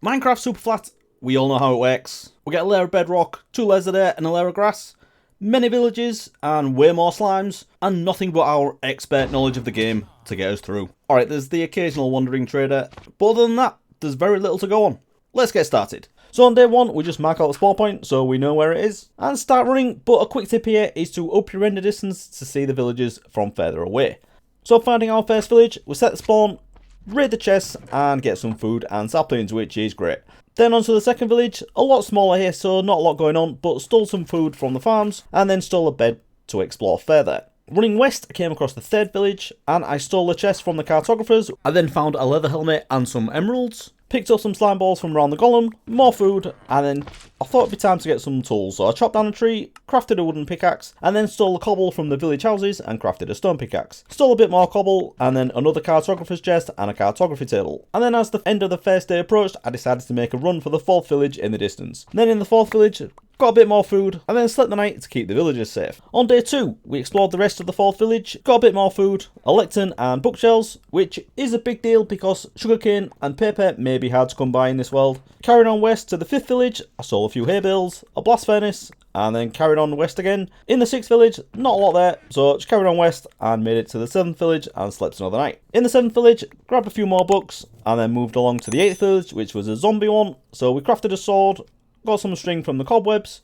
Minecraft Superflat, we all know how it works. We get a layer of bedrock, 2 layers of dirt and a layer of grass, many villages and way more slimes, and nothing but our expert knowledge of the game to get us through. Alright, there's the occasional wandering trader, but other than that, there's very little to go on. Let's get started. So on day 1, we just mark out the spawn point so we know where it is and start running, but a quick tip here is to up your render distance to see the villages from further away. So finding our first village, we set the spawn, raid the chests and get some food and saplings, which is great. Then onto the second village, a lot smaller here so not a lot going on, but stole some food from the farms and then stole a bed to explore further. Running west, I came across the third village and I stole the chest from the cartographers. I then found a leather helmet and some emeralds. Picked up some slime balls from around the golem, more food, and then I thought it'd be time to get some tools. So I chopped down a tree, crafted a wooden pickaxe, and then stole the cobble from the village houses and crafted a stone pickaxe. Stole a bit more cobble, and then another cartographer's chest and a cartography table. And then as the end of the first day approached, I decided to make a run for the fourth village in the distance. And then in the fourth village, got a bit more food, and then slept the night to keep the villagers safe. On day 2, we explored the rest of the fourth village, got a bit more food, a lectern and bookshelves, which is a big deal because sugarcane and paper may be hard to come by in this world. Carried on west to the fifth village, I stole a few hay bales, a blast furnace, and then carried on west again. In the sixth village, not a lot there, so just carried on west and made it to the seventh village and slept another night. In the seventh village, grabbed a few more books, and then moved along to the eighth village, which was a zombie one, so we crafted a sword, got some string from the cobwebs,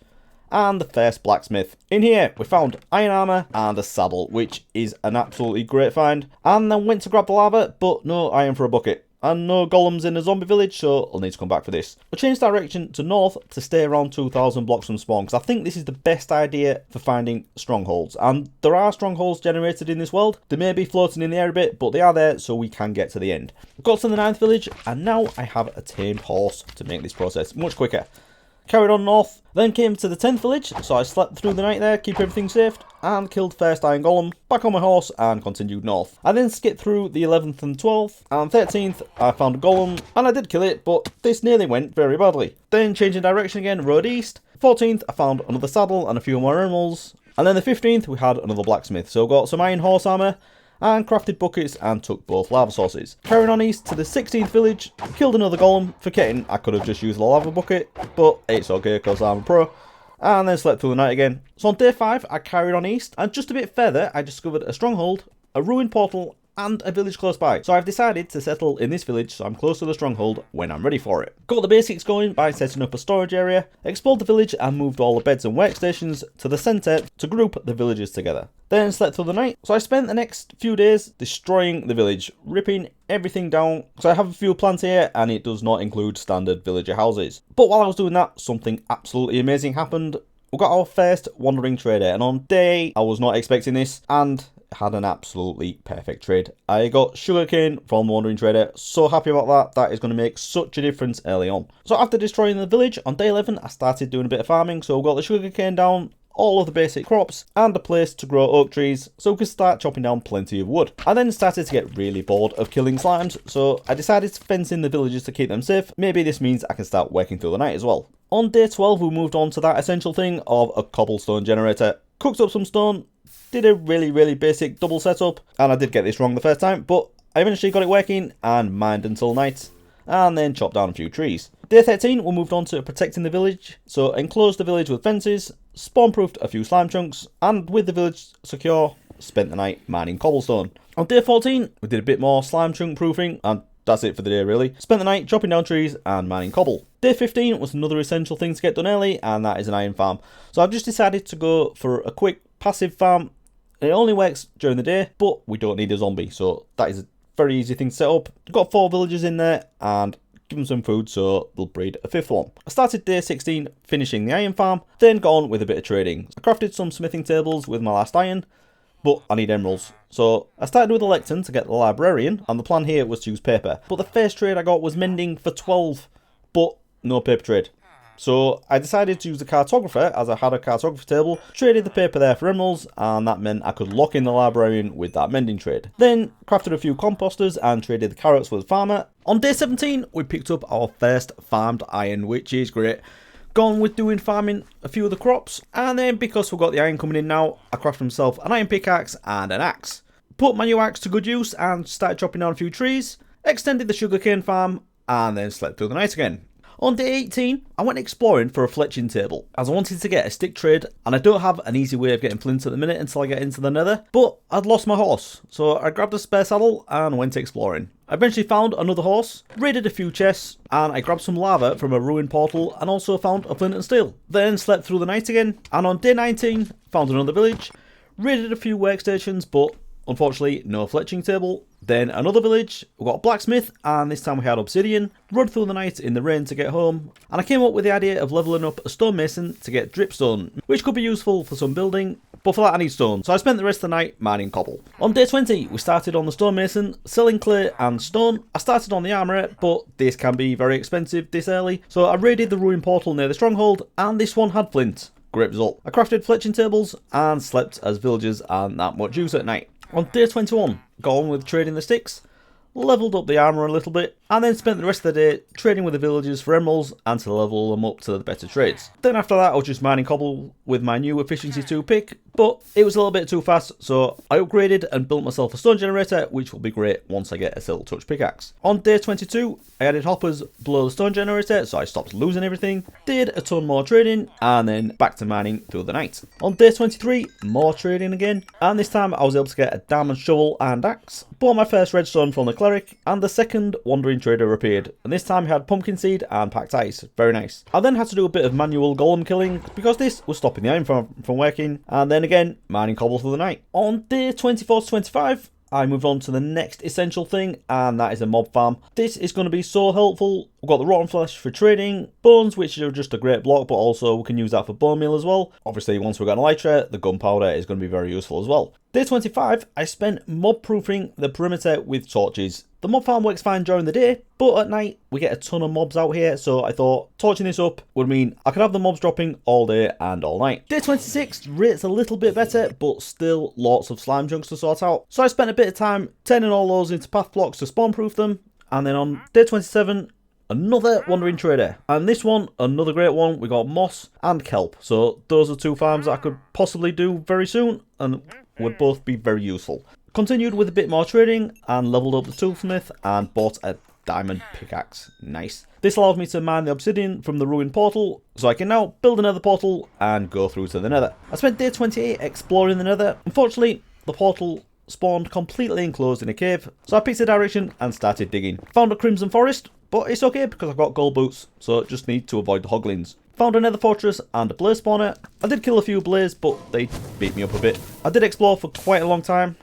and the first blacksmith. In here, we found iron armour and a saddle, which is an absolutely great find, and then went to grab the lava, but no iron for a bucket. And no golems in the zombie village, so I'll need to come back for this. I changed direction to north to stay around 2,000 blocks from spawn, because I think this is the best idea for finding strongholds. And there are strongholds generated in this world. They may be floating in the air a bit, but they are there, so we can get to the end. Got to the ninth village, and now I have a tamed horse to make this process much quicker. Carried on north, then came to the 10th village, so I slept through the night there, keep everything safe, and killed first iron golem, back on my horse, and continued north. I then skipped through the 11th and 12th, and 13th, I found a golem, and I did kill it, but this nearly went very badly. Then changing direction again, rode east. 14th, I found another saddle and a few more emeralds, and then the 15th, we had another blacksmith, so got some iron horse armour, and crafted buckets and took both lava sources. Carrying on east to the 16th village, killed another golem. Forgetting I could have just used the lava bucket, but it's okay because I'm a pro. And then slept through the night again. So on day 5, I carried on east, and just a bit further, I discovered a stronghold, a ruined portal, and a village close by. So I've decided to settle in this village so I'm close to the stronghold when I'm ready for it. Got the basics going by setting up a storage area, explored the village and moved all the beds and workstations to the centre to group the villagers together. Then slept through the night, so I spent the next few days destroying the village, ripping everything down. So I have a few plans here and it does not include standard villager houses. But while I was doing that, something absolutely amazing happened. We got our first wandering trader, and on day 8, I was not expecting this and had an absolutely perfect trade. I got sugarcane from the wandering trader, so happy about that. That is going to make such a difference early on. So after destroying the village, on day 11 I started doing a bit of farming, so we got the sugarcane down, all of the basic crops, and a place to grow oak trees so we could start chopping down plenty of wood. I then started to get really bored of killing slimes, so I decided to fence in the villages to keep them safe. Maybe this means I can start working through the night as well. On day 12 we moved on to that essential thing of a cobblestone generator. Cooked up some stone, did a really basic double setup, and I did get this wrong the first time, but I eventually got it working and mined until night, and then chopped down a few trees. Day 13 we moved on to protecting the village, so enclosed the village with fences, spawn-proofed a few slime chunks, and with the village secure, spent the night mining cobblestone. On day 14 we did a bit more slime chunk proofing, and that's it for the day really. Spent the night chopping down trees and mining cobble. Day 15 was another essential thing to get done early, and that is an iron farm. So I've just decided to go for a quick passive farm. It only works during the day, but we don't need a zombie, so that is a very easy thing to set up. Got 4 villagers in there and give them some food so they'll breed a 5th one. I started day 16 finishing the iron farm, then got on with a bit of trading. I crafted some smithing tables with my last iron, but I need emeralds. So I started with a lectern to get the librarian, and the plan here was to use paper. But the first trade I got was mending for 12, but no paper trade. So I decided to use the cartographer, as I had a cartography table, traded the paper there for emeralds, and that meant I could lock in the librarian with that mending trade. Then crafted a few composters and traded the carrots with the farmer. On day 17 we picked up our first farmed iron, which is great. Gone with doing farming a few of the crops, and then because we've got the iron coming in now, I crafted myself an iron pickaxe and an axe. Put my new axe to good use and started chopping down a few trees, extended the sugarcane farm, and then slept through the night again. On day 18, I went exploring for a fletching table, as I wanted to get a stick trade, and I don't have an easy way of getting flint at the minute until I get into the nether, but I'd lost my horse, so I grabbed a spare saddle and went exploring. I eventually found another horse, raided a few chests, and I grabbed some lava from a ruined portal and also found a flint and steel. Then slept through the night again, and on day 19, found another village, raided a few workstations, but unfortunately no fletching table. Then another village, we got a blacksmith, and this time we had obsidian. Rode through the night in the rain to get home, and I came up with the idea of leveling up a stonemason to get dripstone, which could be useful for some building, but for that I need stone, so I spent the rest of the night mining cobble. On day 20, we started on the stonemason, selling clay and stone. I started on the armourer, but this can be very expensive this early, so I raided the ruined portal near the stronghold, and this one had flint. Great result. I crafted fletching tables and slept as villagers aren't that much use at night. On day 21, got on with trading the sticks, levelled up the armour a little bit, and then spent the rest of the day trading with the villagers for emeralds and to level them up to the better trades. Then after that I was just mining cobble with my new efficiency 2 pick, but it was a little bit too fast, so I upgraded and built myself a stone generator, which will be great once I get a silk touch pickaxe. On day 22, I added hoppers below the stone generator, so I stopped losing everything, did a ton more trading, and then back to mining through the night. On day 23, more trading again, and this time I was able to get a diamond shovel and axe, bought my first redstone from the cleric, and the second wandering trader appeared, and this time he had pumpkin seed and packed ice. Very nice. I then had to do a bit of manual golem killing because this was stopping the iron from working, and then again mining cobble through the night. On day 24 to 25, I moved on to the next essential thing, and that is a mob farm. This is going to be so helpful. We've got the rotten flesh for trading, bones, which are just a great block, but also we can use that for bone meal as well. Obviously, once we've got an elytra, the gunpowder is going to be very useful as well. Day 25, I spent mob proofing the perimeter with torches. The mob farm works fine during the day, but at night we get a ton of mobs out here, so I thought torching this up would mean I could have the mobs dropping all day and all night. Day 26 rates a little bit better, but still lots of slime chunks to sort out. So I spent a bit of time turning all those into path blocks to spawn proof them, and then on day 27, another wandering trader, and this one, another great one. We got moss and kelp, so those are two farms that I could possibly do very soon and would both be very useful. Continued with a bit more trading and leveled up the toolsmith and bought a diamond pickaxe. Nice. This allows me to mine the obsidian from the ruined portal, so I can now build another portal and go through to the nether. I spent day 28 exploring the nether. Unfortunately, the portal spawned completely enclosed in a cave, so I picked a direction and started digging. Found a crimson forest, but it's okay because I've got gold boots, so just need to avoid the hoglins. Found a nether fortress and a blaze spawner. I did kill a few blaze, but they beat me up a bit. I did explore for quite a long time,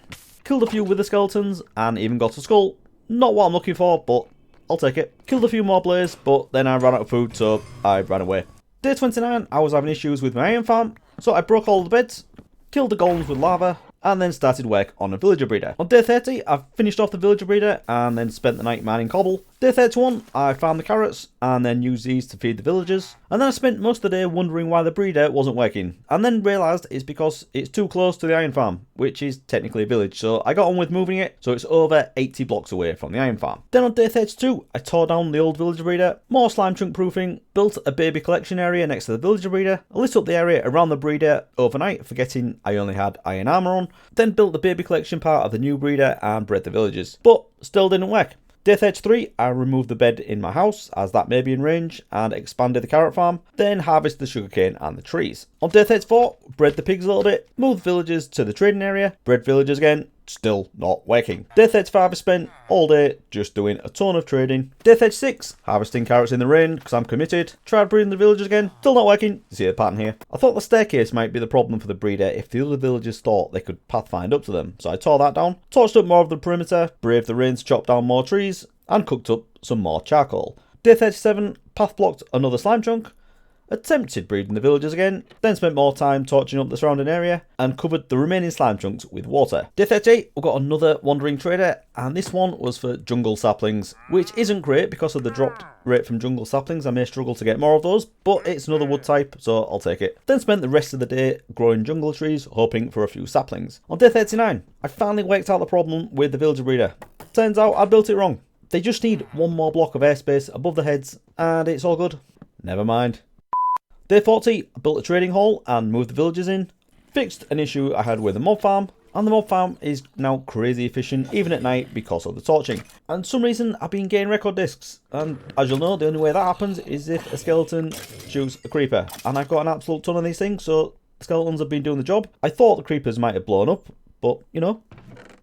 killed a few wither skeletons and even got a skull. Not what I'm looking for, but I'll take it. Killed a few more blaze, but then I ran out of food, so I ran away. Day 29, I was having issues with my iron farm, so I broke all the beds, killed the golems with lava, and then started work on a villager breeder. On day 30, I finished off the villager breeder and then spent the night mining cobble. Day 31, I found the carrots and then used these to feed the villagers. And then I spent most of the day wondering why the breeder wasn't working, and then realised it's because it's too close to the iron farm, which is technically a village, so I got on with moving it, so it's over 80 blocks away from the iron farm. Then on day 32, I tore down the old villager breeder, more slime chunk proofing, built a baby collection area next to the villager breeder, I lit up the area around the breeder overnight, forgetting I only had iron armour on, then built the baby collection part of the new breeder and bred the villagers, but still didn't work. Day 33, I removed the bed in my house, as that may be in range, and expanded the carrot farm, then harvested the sugarcane and the trees. On day 34, bred the pigs a little bit, moved villagers to the trading area, bred villagers again, still not working. Day 35 I spent all day just doing a ton of trading. Day 36, harvesting carrots in the rain because I'm committed. Tried breeding the villagers again, still not working. You see the pattern here. I thought the staircase might be the problem for the breeder if the other villagers thought they could pathfind up to them, so I tore that down, torched up more of the perimeter, braved the rain to chop down more trees, and cooked up some more charcoal. Day 37, path blocked another slime chunk, attempted breeding the villagers again, then spent more time torching up the surrounding area, and covered the remaining slime chunks with water. Day 38, we got another wandering trader, and this one was for jungle saplings, which isn't great because of the dropped rate from jungle saplings. I may struggle to get more of those, but it's another wood type, so I'll take it. Then spent the rest of the day growing jungle trees, hoping for a few saplings. On day 39, I finally worked out the problem with the villager breeder. Turns out I built it wrong. They just need one more block of airspace above the heads, and it's all good. Never mind. Day 40, I built a trading hall and moved the villagers in, fixed an issue I had with the mob farm, And the mob farm is now crazy efficient, even at night, because of the torching. And for some reason, I've been getting record discs. And as you'll know, the only way that happens is if a skeleton shoots a creeper. And I've got an absolute ton of these things, so skeletons have been doing the job. I thought the creepers might have blown up, but, you know,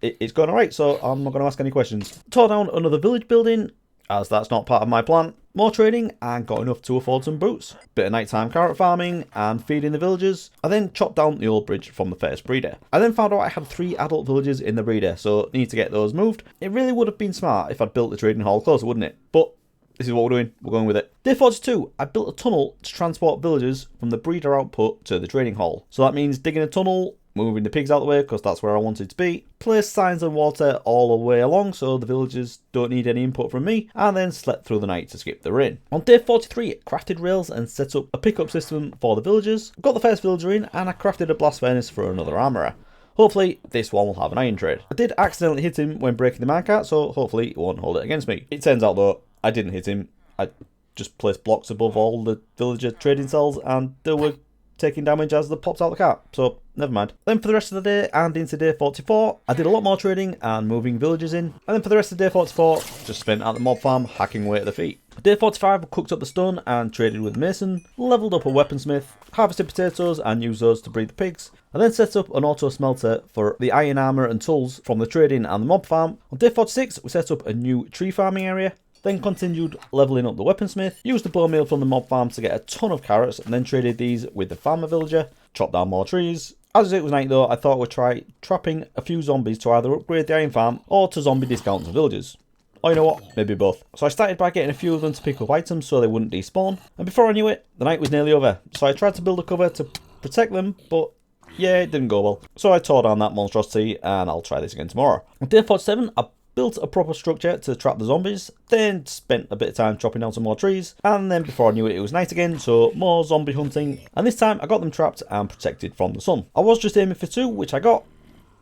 it's going alright, so I'm not going to ask any questions. Tore down another village building, as that's not part of my plan. More trading, and got enough to afford some boots. Bit of nighttime carrot farming and feeding the villagers. I then chopped down the old bridge from the first breeder. I then found out I had 3 adult villagers in the breeder, so need to get those moved. It really would have been smart if I'd built the trading hall closer, wouldn't it? But this is what we're doing. We're going with it. Day 42, I built a tunnel to transport villagers from the breeder output to the trading hall. So that means digging a tunnel, moving the pigs out of the way because that's where I wanted to be, place signs and water all the way along so the villagers don't need any input from me, and then slept through the night to skip the rain. On day 43, I crafted rails and set up a pickup system for the villagers, got the first villager in, and I crafted a blast furnace for another armourer. Hopefully this one will have an iron trade. I did accidentally hit him when breaking the minecart, so hopefully it won't hold it against me. It turns out though, I didn't hit him. I just placed blocks above all the villager trading cells and they were taking damage as they popped out the cart, so never mind. Then for the rest of the day and into day 44, I did a lot more trading and moving villagers in, and then for the rest of day 44, just spent at the mob farm hacking away at the feet. Day 45, I cooked up the stone and traded with Mason, leveled up a weaponsmith, harvested potatoes and used those to breed the pigs. I then set up an auto smelter for the iron armour and tools from the trading and the mob farm. On day 46, we set up a new tree farming area. Then continued levelling up the weaponsmith, used the bone meal from the mob farm to get a ton of carrots, and then traded these with the farmer villager, chopped down more trees. As it was night though, I thought we'd try trapping a few zombies to either upgrade the iron farm or to zombie discount to villagers. Or you know what, maybe both. So I started by getting a few of them to pick up items so they wouldn't despawn, and before I knew it, the night was nearly over. So I tried to build a cover to protect them, but yeah, it didn't go well. So I tore down that monstrosity, and I'll try this again tomorrow. On day 47, I built a proper structure to trap the zombies, then spent a bit of time chopping down some more trees, and then before I knew it, it was night again, so more zombie hunting, and this time I got them trapped and protected from the sun. I was just aiming for 2, which I got,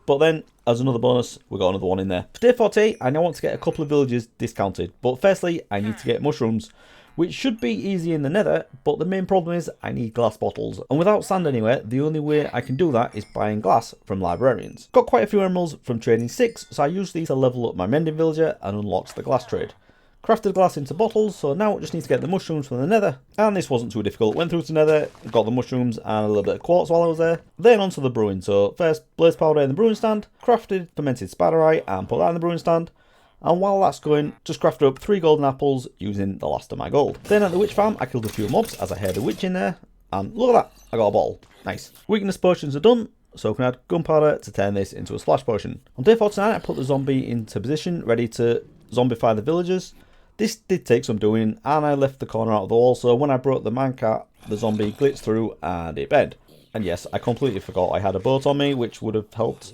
but then, as another bonus, we got another one in there. For day 48, I now want to get a couple of villages discounted, but firstly, I need to get mushrooms, which should be easy in the Nether, but the main problem is I need glass bottles, and without sand anywhere, the only way I can do that is buying glass from librarians. Got quite a few emeralds from trading 6, so I used these to level up my mending villager and unlocked the glass trade. Crafted glass into bottles, so now I just need to get the mushrooms from the Nether, and this wasn't too difficult. Went through to Nether, got the mushrooms and a little bit of quartz while I was there, then onto the brewing. So first blaze powder in the brewing stand, crafted fermented spiderite and put that in the brewing stand. And while that's going, just crafted up 3 golden apples using the last of my gold. Then at the witch farm, I killed a few mobs as I heard a witch in there. And look at that, I got a bottle. Nice. Weakness potions are done, so I can add gunpowder to turn this into a splash potion. On day 49, I put the zombie into position, ready to zombify the villagers. This did take some doing, and I left the corner out of the wall, so when I broke the minecart, the zombie glitched through and it bed. And yes, I completely forgot I had a boat on me, which would have helped.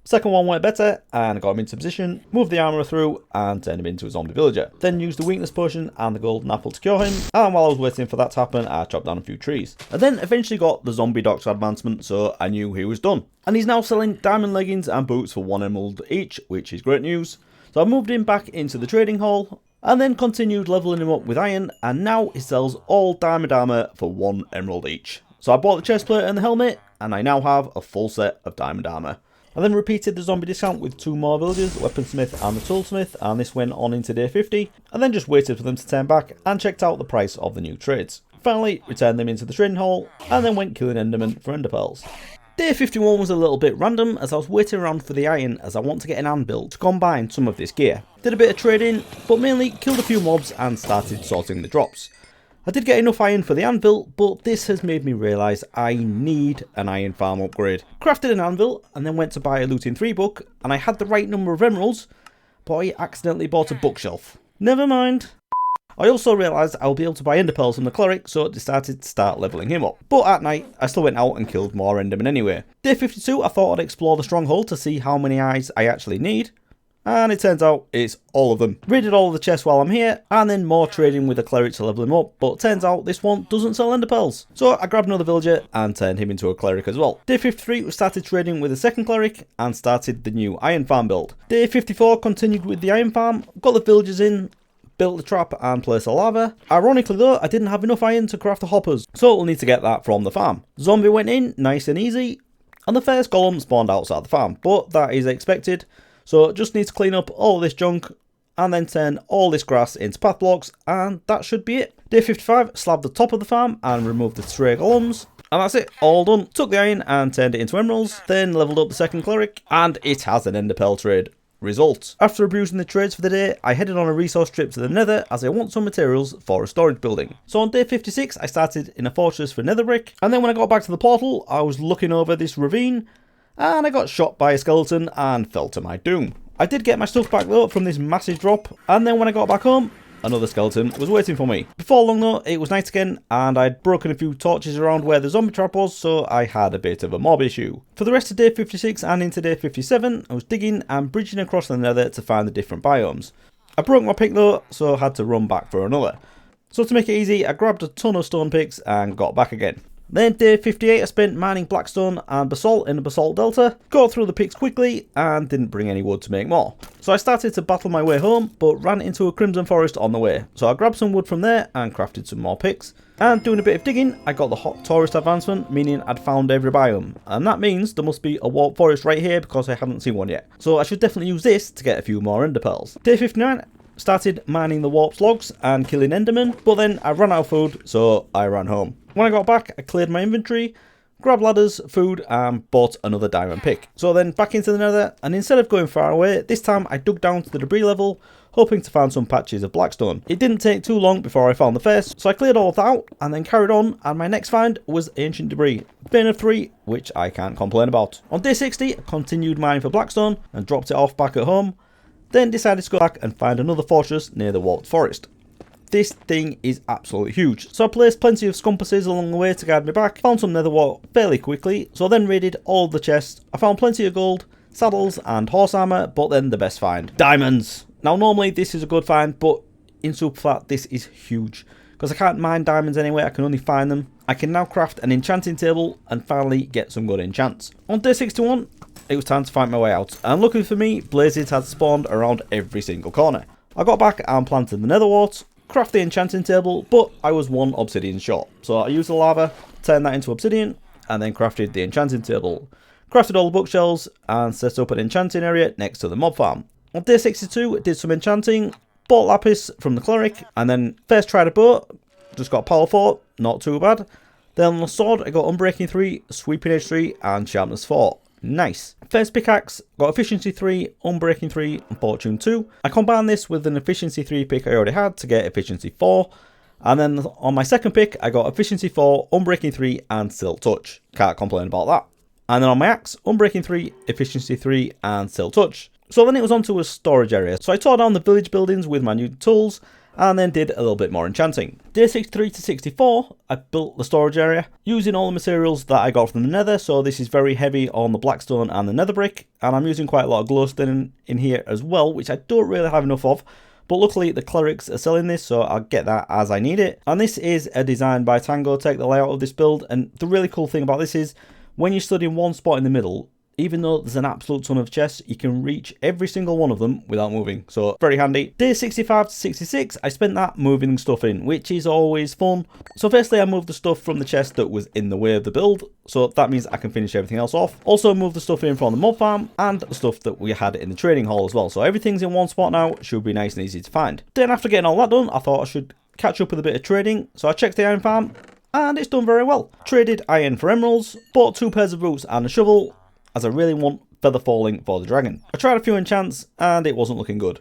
Second one went better, and I got him into position, moved the armourer through, and turned him into a zombie villager. Then used the weakness potion and the golden apple to cure him, and while I was waiting for that to happen, I chopped down a few trees. I then eventually got the zombie doctor advancement, so I knew he was done. And he's now selling diamond leggings and boots for 1 emerald each, which is great news. So I moved him back into the trading hall, and then continued levelling him up with iron, and now he sells all diamond armour for 1 emerald each. So I bought the chestplate and the helmet, and I now have a full set of diamond armour. I then repeated the zombie discount with 2 more villagers, the weaponsmith and the toolsmith, and this went on into day 50, and then just waited for them to turn back and checked out the price of the new trades. Finally, returned them into the trading hall, and then went killing endermen for ender pearls. Day 51 was a little bit random as I was waiting around for the iron as I want to get an anvil to combine some of this gear. Did a bit of trading, but mainly killed a few mobs and started sorting the drops. I did get enough iron for the anvil, but this has made me realise I need an iron farm upgrade. Crafted an anvil and then went to buy a looting 3 book, and I had the right number of emeralds, but I accidentally bought a bookshelf. Never mind. I also realised I will be able to buy ender pearls from the cleric, so I decided to start levelling him up. But at night, I still went out and killed more endermen anyway. Day 52, I thought I'd explore the stronghold to see how many eyes I actually need. And it turns out it's all of them. Raided all of the chests while I'm here, and then more trading with the cleric to level him up, but turns out this one doesn't sell ender pearls. So I grabbed another villager and turned him into a cleric as well. Day 53 we started trading with the second cleric and started the new iron farm build. Day 54 continued with the iron farm, got the villagers in, built the trap and placed a lava. Ironically though, I didn't have enough iron to craft the hoppers, so we'll need to get that from the farm. Zombie went in, nice and easy. and the first golem spawned outside the farm, but that is expected, so just need to clean up all this junk and then turn all this grass into path blocks, and that should be it. Day 55, slabbed the top of the farm and removed the stray golems. And that's it, all done. Took the iron and turned it into emeralds, then leveled up the second cleric, and it has an ender pearl trade. Result. After abusing the trades for the day, I headed on a resource trip to the Nether as I want some materials for a storage building. So on day 56, I started in a fortress for nether brick, and then when I got back to the portal, I was looking over this ravine, and I got shot by a skeleton and fell to my doom. I did get my stuff back though from this massive drop, and then when I got back home, another skeleton was waiting for me. Before long though, it was night again, and I'd broken a few torches around where the zombie trap was, so I had a bit of a mob issue. For the rest of day 56 and into day 57, I was digging and bridging across the nether to find the different biomes. I broke my pick though, so I had to run back for another. So to make it easy, I grabbed a ton of stone picks and got back again. Then day 58 I spent mining blackstone and basalt in the basalt delta, got through the picks quickly and didn't bring any wood to make more. So I started to battle my way home but ran into a crimson forest on the way, so I grabbed some wood from there and crafted some more picks. And doing a bit of digging, I got the hot tourist advancement, meaning I'd found every biome, and that means there must be a warp forest right here because I haven't seen one yet. So I should definitely use this to get a few more ender pearls. Day 59 started mining the warp logs and killing endermen, but then I ran out of food, so I ran home. When I got back, I cleared my inventory, grabbed ladders, food, and bought another diamond pick. So then back into the nether, and instead of going far away, this time I dug down to the debris level, hoping to find some patches of blackstone. It didn't take too long before I found the first, so I cleared all of that out, and then carried on, and my next find was ancient debris. Bin of 3, which I can't complain about. On day 60, I continued mining for blackstone, and dropped it off back at home, then decided to go back and find another fortress near the warped forest. This thing is absolutely huge, so I placed plenty of compasses along the way to guide me back, found some nether wart fairly quickly, so I then raided all the chests. I found plenty of gold, saddles and horse armour, but then the best find, diamonds! Now normally this is a good find, but in Superflat this is huge, because I can't mine diamonds anyway, I can only find them. I can now craft an enchanting table and finally get some good enchants. On day 61, it was time to find my way out, and luckily for me, blazes had spawned around every single corner. I got back and planted the nether wart, craft the enchanting table, but I was one obsidian short. So I used the lava, turned that into obsidian, and then crafted the enchanting table. Crafted all the bookshelves, and set up an enchanting area next to the mob farm. On day 62, did some enchanting, bought lapis from the cleric, and then first tried a bow, just got power 4, not too bad. Then on the sword, I got unbreaking 3, sweeping edge 3, and sharpness 4. Nice. First pickaxe, got efficiency 3, unbreaking 3, and fortune 2. I combined this with an efficiency 3 pick I already had to get efficiency 4. And then on my second pick, I got efficiency 4, unbreaking 3, and silk touch. Can't complain about that. And then on my axe, unbreaking 3, efficiency 3, and silk touch. So then it was onto a storage area. So I tore down the village buildings with my new tools, and then did a little bit more enchanting. Day 63 to 64, I built the storage area using all the materials that I got from the nether, so this is very heavy on the blackstone and the nether brick, and I'm using quite a lot of glowstone in here as well, which I don't really have enough of, but luckily the clerics are selling this, so I'll get that as I need it. And this is a design by Tango Tech, the layout of this build, and the really cool thing about this is when you stood in one spot in the middle, even though there's an absolute ton of chests, you can reach every single one of them without moving. So very handy. Day 65 to 66, I spent that moving stuff in, which is always fun. So firstly, I moved the stuff from the chest that was in the way of the build. So that means I can finish everything else off. Also moved the stuff in from the mob farm and the stuff that we had in the trading hall as well. So everything's in one spot now, should be nice and easy to find. Then after getting all that done, I thought I should catch up with a bit of trading. So I checked the iron farm and it's done very well. Traded iron for emeralds, bought 2 pairs of boots and a shovel, as I really want feather falling for the dragon. I tried a few enchants and it wasn't looking good.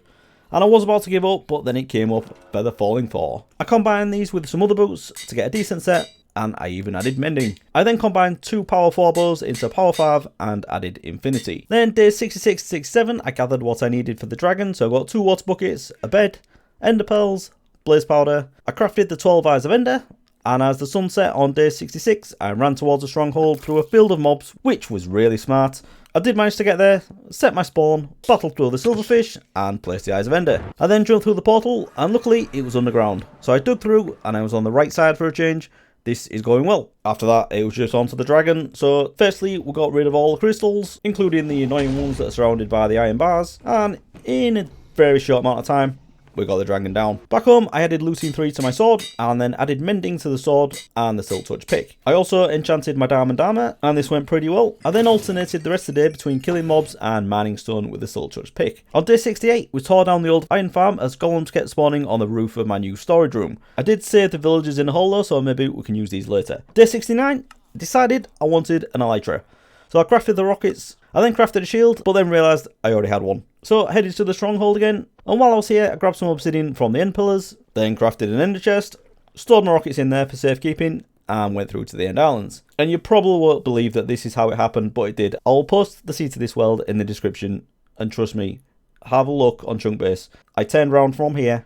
And I was about to give up, but then it came up feather falling 4. I combined these with some other boots to get a decent set, and I even added mending. I then combined 2 power 4 bows into power 5 and added infinity. Then day 66 to 67, I gathered what I needed for the dragon, so I got 2 water buckets, a bed, ender pearls, blaze powder. I crafted the 12 eyes of ender, and as the sun set on day 66, I ran towards a stronghold through a field of mobs, which was really smart. I did manage to get there, set my spawn, battled through the silverfish, and placed the eyes of ender. I then drilled through the portal, and luckily it was underground. So I dug through, and I was on the right side for a change. This is going well. After that, it was just onto the dragon. So firstly, we got rid of all the crystals, including the annoying ones that are surrounded by the iron bars, and in a very short amount of time, we got the dragon down. Back home, I added looting 3 to my sword, and then added mending to the sword and the silk touch pick. I also enchanted my diamond armor, and this went pretty well. I then alternated the rest of the day between killing mobs and mining stone with the silk touch pick. On day 68, we tore down the old iron farm as golems kept spawning on the roof of my new storage room. I did save the villagers in a hole though, so maybe we can use these later. Day 69, decided I wanted an elytra. So I crafted the rockets, I then crafted a shield, but then realised I already had one. So I headed to the stronghold again, and while I was here I grabbed some obsidian from the end pillars, then crafted an ender chest, stored my rockets in there for safekeeping, and went through to the end islands. And you probably won't believe that this is how it happened, but it did. I'll post the Sea to This World in the description, and trust me, have a look on Chunk Base. I turned around from here,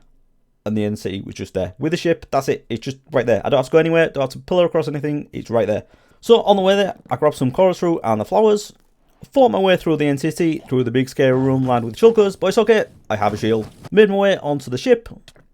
and the end city was just there. With the ship, that's it, it's just right there. I don't have to go anywhere, don't have to pillar across anything, it's right there. So on the way there, I grabbed some chorus fruit and the flowers, fought my way through the end city, through the big scary room lined with shulkers, but it's okay, I have a shield. Made my way onto the ship,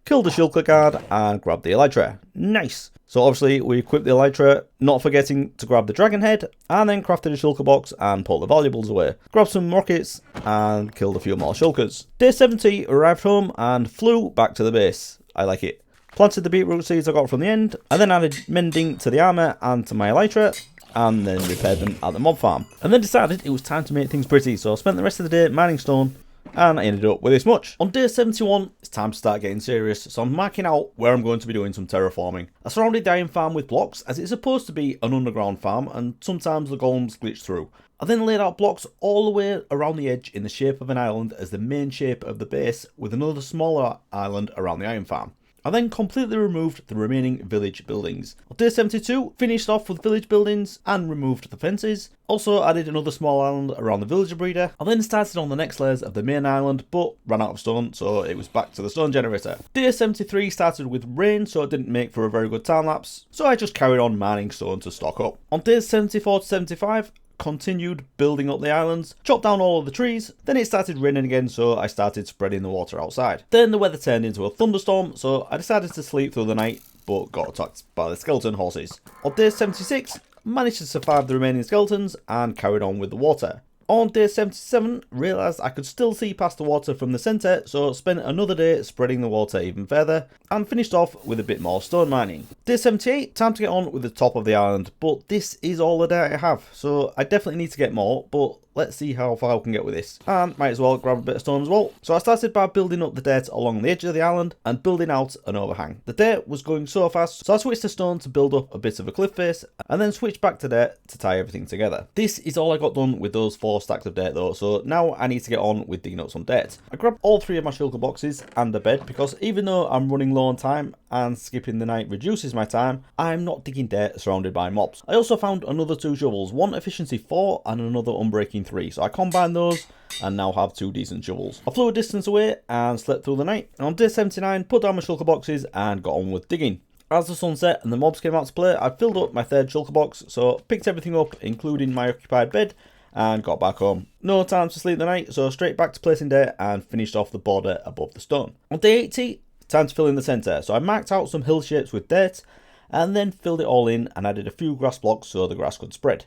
killed the shulker guard, and grabbed the elytra. Nice! So obviously we equipped the elytra, not forgetting to grab the dragon head, and then crafted a shulker box and pulled the valuables away. Grabbed some rockets and killed a few more shulkers. Day 70, arrived home and flew back to the base. I like it. Planted the beetroot seeds I got from the end, and then added mending to the armour and to my elytra, and then repaired them at the mob farm. And then decided it was time to make things pretty, so I spent the rest of the day mining stone, and I ended up with this much. On day 71, it's time to start getting serious, so I'm marking out where I'm going to be doing some terraforming. I surrounded the iron farm with blocks, as it's supposed to be an underground farm, and sometimes the golems glitch through. I then laid out blocks all the way around the edge in the shape of an island as the main shape of the base, with another smaller island around the iron farm. I then completely removed the remaining village buildings. On day 72, finished off with village buildings and removed the fences. Also added another small island around the villager breeder. I then started on the next layers of the main island, but ran out of stone, so it was back to the stone generator. Day 73 started with rain, so it didn't make for a very good time lapse, so I just carried on mining stone to stock up. On days 74 to 75, continued building up the islands, chopped down all of the trees, then it started raining again, so I started spreading the water outside. Then the weather turned into a thunderstorm, so I decided to sleep through the night, but got attacked by the skeleton horses. On day 76, managed to survive the remaining skeletons and carried on with the water. On day 77, realised I could still see past the water from the centre, so spent another day spreading the water even further, and finished off with a bit more stone mining. Day 78, time to get on with the top of the island, but this is all the dirt I have, so I definitely need to get more, but let's see how far I can get with this. And might as well grab a bit of stone as well. So I started by building up the dirt along the edge of the island and building out an overhang. The dirt was going so fast, so I switched to stone to build up a bit of a cliff face, and then switched back to dirt to tie everything together. This is all I got done with those 4 stacks of dirt though, so now I need to get on with digging up some dirt. I grabbed all 3 of my shulker boxes and a bed, because even though I'm running low on time and skipping the night reduces my time, I'm not digging dirt surrounded by mobs. I also found another 2 shovels, one efficiency 4 and another unbreaking 3, so I combined those and now have 2 decent shovels. I flew a distance away and slept through the night, and on day 79 put down my shulker boxes and got on with digging. As the sun set and the mobs came out to play, I filled up my 3rd shulker box, so picked everything up including my occupied bed and got back home. No time to sleep the night, so straight back to placing dirt and finished off the border above the stone. On day 80, time to fill in the centre, so I marked out some hill shapes with dirt and then filled it all in and added a few grass blocks so the grass could spread.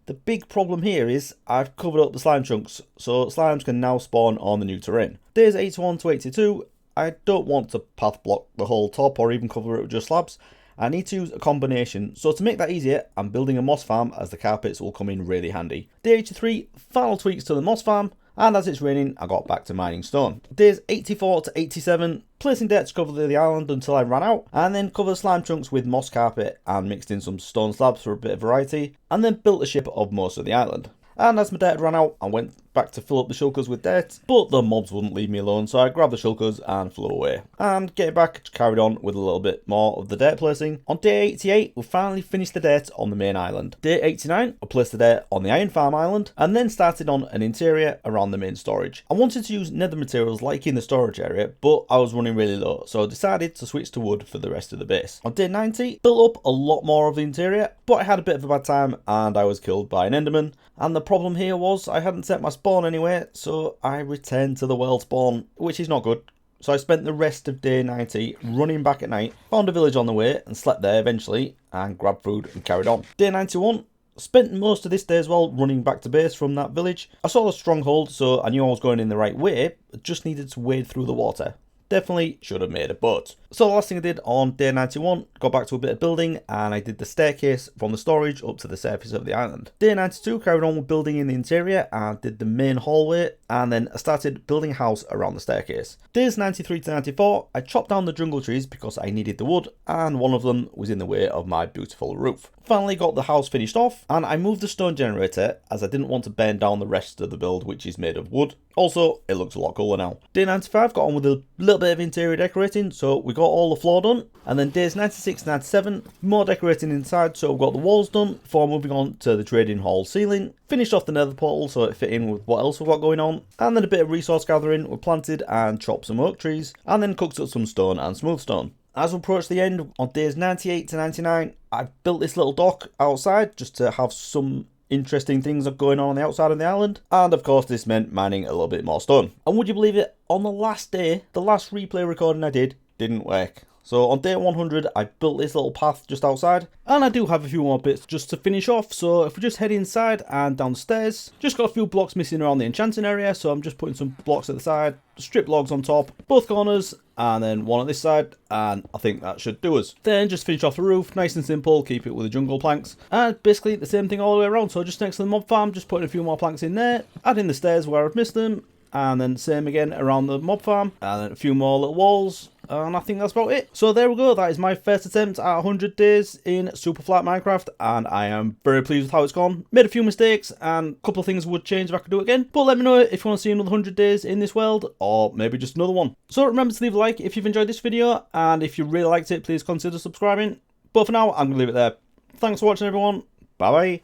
The big problem here is I've covered up the slime chunks, so slimes can now spawn on the new terrain. Days 81 to 82, I don't want to path block the whole top or even cover it with just slabs. I need to use a combination, so to make that easier, I'm building a moss farm as the carpets will come in really handy. Day 83, final tweaks to the moss farm, and as it's raining, I got back to mining stone. Days 84 to 87, placing dirt to cover the island until I ran out, and then covered slime chunks with moss carpet and mixed in some stone slabs for a bit of variety, and then built a ship of most of the island. And as my dirt ran out, I went back to fill up the shulkers with dirt, but the mobs wouldn't leave me alone, so I grabbed the shulkers and flew away. And getting back, carried on with a little bit more of the dirt placing. On day 88, we finally finished the dirt on the main island. Day 89, I placed the dirt on the iron farm island, and then started on an interior around the main storage. I wanted to use nether materials like in the storage area, but I was running really low, so I decided to switch to wood for the rest of the base. On day 90, built up a lot more of the interior, but I had a bit of a bad time and I was killed by an enderman. And the problem here was I hadn't set my spawn anywhere, so I returned to the world spawn, which is not good. So I spent the rest of day 90 running back at night, found a village on the way and slept there eventually, and grabbed food and carried on. Day 91, spent most of this day as well running back to base from that village. I saw the stronghold, so I knew I was going in the right way, but just needed to wade through the water. definitely should have made a but. So the last thing I did on day 91, got back to a bit of building, and I did the staircase from the storage up to the surface of the island. Day 92, carried on with building in the interior and did the main hallway, and then I started building a house around the staircase. Days 93 to 94, I chopped down the jungle trees because I needed the wood, and one of them was in the way of my beautiful roof. Finally got the house finished off, and I moved the stone generator as I didn't want to burn down the rest of the build, which is made of wood. Also, it looks a lot cooler now. Day 95 got on with a little bit of interior decorating, so we got all the floor done. And then days 96, 97, more decorating inside, so we got the walls done before moving on to the trading hall ceiling. Finished off the nether portal so it fit in with what else we've got going on. And then a bit of resource gathering, we planted and chopped some oak trees, and then cooked up some stone and smooth stone. As we approach the end, on days 98 to 99, I built this little dock outside just to have some interesting things going on the outside of the island. And of course, this meant mining a little bit more stone. And would you believe it, on the last day, the last replay recording I did didn't work. So on day 100, I built this little path just outside, and I do have a few more bits just to finish off. So if we just head inside and downstairs, just got a few blocks missing around the enchanting area, so I'm just putting some blocks at the side, strip logs on top, both corners, and then one on this side, and I think that should do us. Then just finish off the roof, nice and simple, keep it with the jungle planks, and basically the same thing all the way around. So just next to the mob farm, just putting a few more planks in there, adding the stairs where I've missed them, and then same again around the mob farm, and then a few more little walls, and I think that's about it. So there we go, that is my first attempt at 100 days in Superflat Minecraft, and I am very pleased with how it's gone. Made a few mistakes, and a couple of things would change if I could do it again, but let me know if you want to see another 100 days in this world, or maybe just another one. So remember to leave a like if you've enjoyed this video, and if you really liked it, please consider subscribing. But for now, I'm going to leave it there. Thanks for watching everyone, bye bye.